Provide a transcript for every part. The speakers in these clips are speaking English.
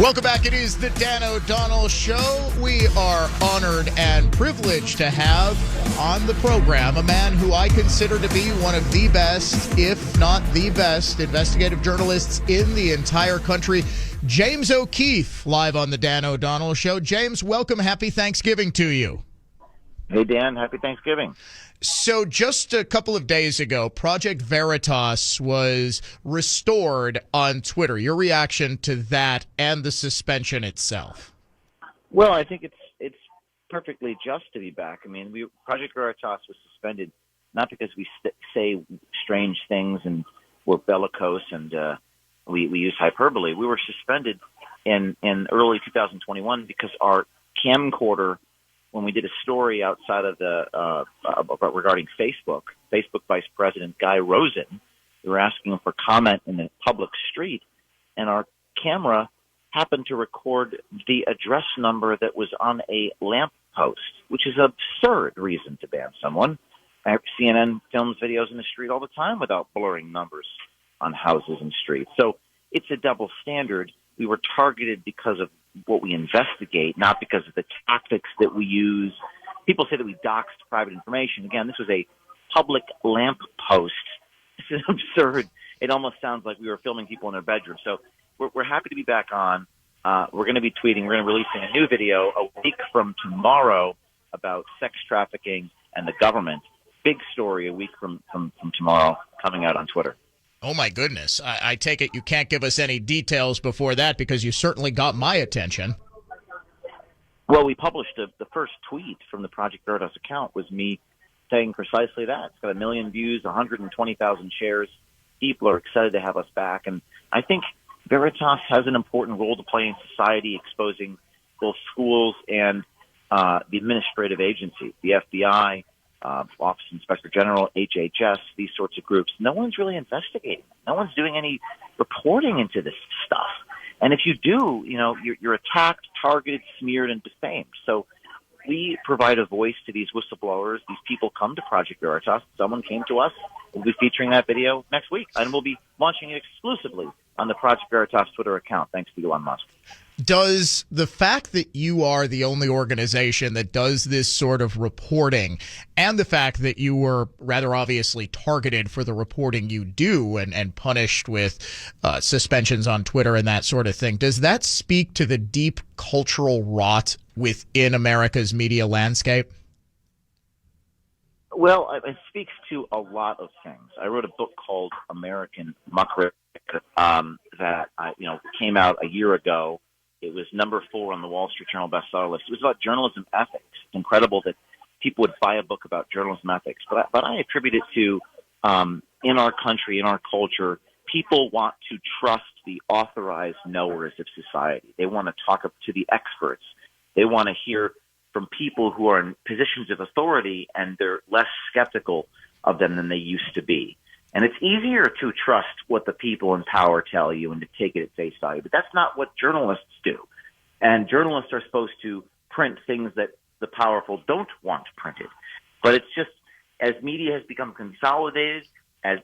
Welcome back. It is the Dan O'Donnell Show. We are honored and privileged to have on the program a man who I consider to be one of the best, if not the best, investigative journalists in the entire country. James O'Keefe, live on the Dan O'Donnell Show. James, welcome. Happy Thanksgiving to you. Hey, Dan. Happy Thanksgiving. So just a couple of days ago, Project Veritas was restored on Twitter. Your reaction to that and the suspension itself? Well, I think it's perfectly just to be back. I mean, Project Veritas was suspended not because we say strange things and we're bellicose and we use hyperbole. We were suspended in early 2021 because our camcorder, when we did a story outside of the regarding Facebook Vice President Guy Rosen, we were asking him for comment in the public street, and our camera happened to record the address number that was on a lamp post, which is an absurd reason to ban someone. CNN films videos in the street all the time without blurring numbers on houses and streets. So it's a double standard. We were targeted because of what we investigate, not because of the tactics that we use. People say that we doxed private information. Again, this was a public lamp post. This is absurd. It almost sounds like we were filming people in their bedroom. So we're happy to be back on. We're going to be tweeting. We're going to be releasing a new video a week from tomorrow about sex trafficking and the government. Big story a week from tomorrow coming out on Twitter. Oh, my goodness. I take it you can't give us any details before that because you certainly got my attention. Well, we published the first tweet from the Project Veritas account was me saying precisely that. It's got 1 million views, 120,000 shares. People are excited to have us back. And I think Veritas has an important role to play in society, exposing both schools and the administrative agency, the FBI, Office of Inspector General, HHS, these sorts of groups. No one's really investigating. No one's doing any reporting into this stuff. And if you do, you're attacked, targeted, smeared, and defamed. So we provide a voice to these whistleblowers. These people come to Project Veritas. Someone came to us. We'll be featuring that video next week, and we'll be launching it exclusively on the Project Veritas Twitter account, thanks to Elon Musk. Does the fact that you are the only organization that does this sort of reporting and the fact that you were rather obviously targeted for the reporting you do and punished with suspensions on Twitter and that sort of thing, does that speak to the deep cultural rot within America's media landscape? Well, it speaks to a lot of things. I wrote a book called American Muckrack that came out a year ago. It was number 4 on the Wall Street Journal bestseller list. It was about journalism ethics. It's incredible that people would buy a book about journalism ethics. But I attribute it to, in our country, in our culture, people want to trust the authorized knowers of society. They want to talk to the experts. They want to hear from people who are in positions of authority, and they're less skeptical of them than they used to be. And it's easier to trust what the people in power tell you and to take it at face value. But that's not what journalists do. And journalists are supposed to print things that the powerful don't want printed. But it's just, as media has become consolidated, as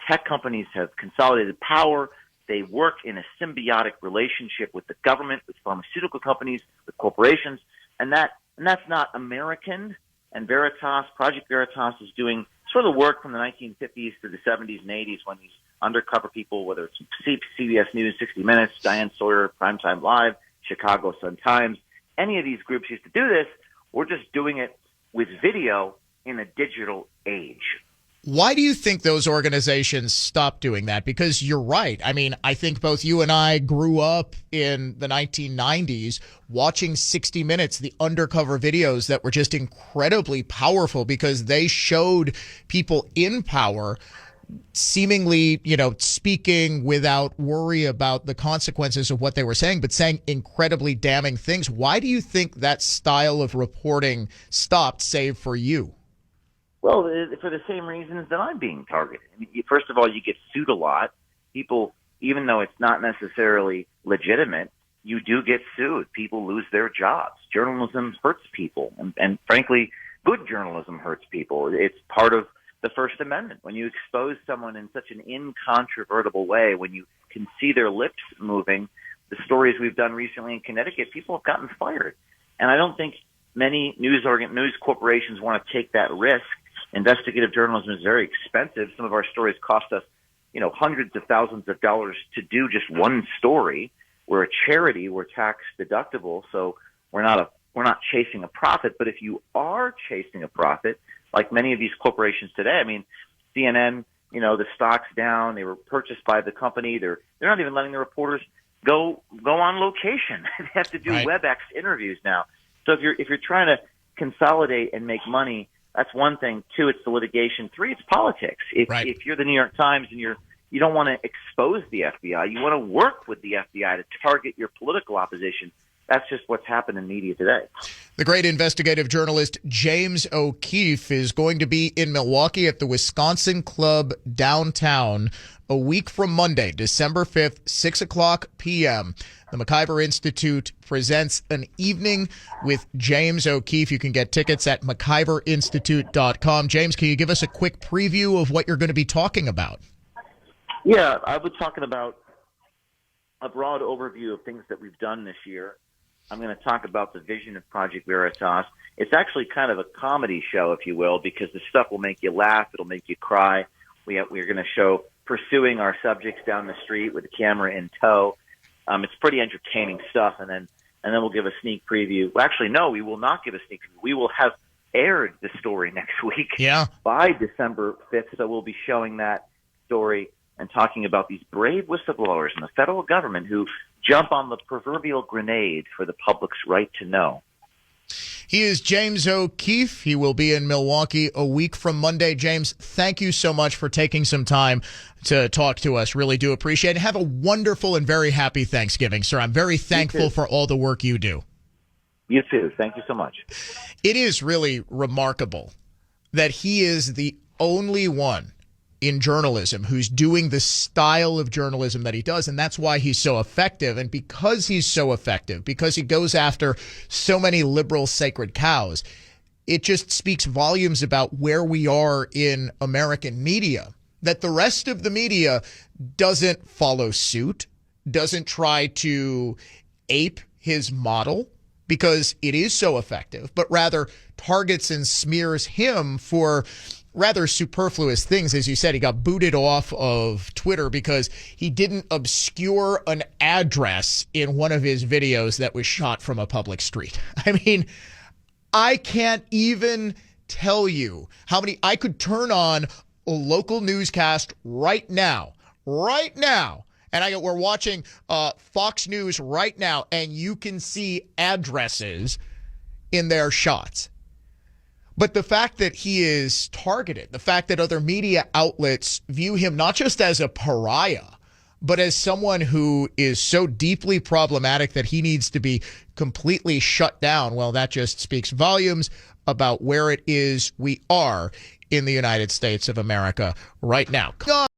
tech companies have consolidated power, they work in a symbiotic relationship with the government, with pharmaceutical companies, with corporations. And that's not American. And Veritas, Project Veritas, is doing sort of the work from the 1950s to the 70s and 80s when these undercover people, whether it's CBS News, 60 Minutes, Diane Sawyer, Primetime Live, Chicago Sun-Times, any of these groups used to do this. We're just doing it with video in a digital age. Why do you think those organizations stopped doing that? Because you're right. I mean, I think both you and I grew up in the 1990s watching 60 Minutes, the undercover videos that were just incredibly powerful because they showed people in power seemingly, speaking without worry about the consequences of what they were saying, but saying incredibly damning things. Why do you think that style of reporting stopped, save for you? Well, for the same reasons that I'm being targeted. I mean, first of all, you get sued a lot. People, even though it's not necessarily legitimate, you do get sued. People lose their jobs. Journalism hurts people. And frankly, good journalism hurts people. It's part of the First Amendment. When you expose someone in such an incontrovertible way, when you can see their lips moving, the stories we've done recently in Connecticut, people have gotten fired. And I don't think many news corporations want to take that risk. Investigative journalism is very expensive. Some of our stories cost us, hundreds of thousands of dollars to do just one story. We're a charity. We're tax deductible. So we're not chasing a profit. But if you are chasing a profit, like many of these corporations today, I mean, CNN, the stock's down. They were purchased by the company. They're not even letting the reporters go on location. They have to do Right. WebEx interviews now. So if you're trying to consolidate and make money, that's one thing. Two, it's the litigation. Three, it's politics. If you're the New York Times and you don't want to expose the FBI, you want to work with the FBI to target your political opposition. That's just what's happened in media today. The great investigative journalist James O'Keefe is going to be in Milwaukee at the Wisconsin Club downtown a week from Monday, December 5th, 6 o'clock p.m. The McIver Institute presents an evening with James O'Keefe. You can get tickets at McIverInstitute.com. James, can you give us a quick preview of what you're going to be talking about? Yeah, I was talking about a broad overview of things that we've done this year. I'm going to talk about the vision of Project Veritas. It's actually kind of a comedy show, if you will, because the stuff will make you laugh. It'll make you cry. We're going to show pursuing our subjects down the street with the camera in tow. It's pretty entertaining stuff. And then we'll give a sneak preview. Well, actually, no, we will not give a sneak preview. We will have aired the story next week by December 5th. So we'll be showing that story and talking about these brave whistleblowers in the federal government who jump on the proverbial grenade for the public's right to know. He is James O'Keefe. He will be in Milwaukee a week from Monday. James, thank you so much for taking some time to talk to us. Really do appreciate it. Have a wonderful and very happy Thanksgiving, sir. I'm very thankful for all the work you do. You too. Thank you so much. It is really remarkable that he is the only one in journalism who's doing the style of journalism that he does, and that's why he's so effective. And because he's so effective, because he goes after so many liberal sacred cows, it just speaks volumes about where we are in American media, that the rest of the media doesn't follow suit, doesn't try to ape his model because it is so effective, but rather targets and smears him for rather superfluous things. As you said, he got booted off of Twitter because he didn't obscure an address in one of his videos that was shot from a public street. I mean, I can't even tell you how many. I could turn on a local newscast right now, and we're watching Fox News right now, and you can see addresses in their shots. But the fact that he is targeted, the fact that other media outlets view him not just as a pariah, but as someone who is so deeply problematic that he needs to be completely shut down, well, that just speaks volumes about where it is we are in the United States of America right now.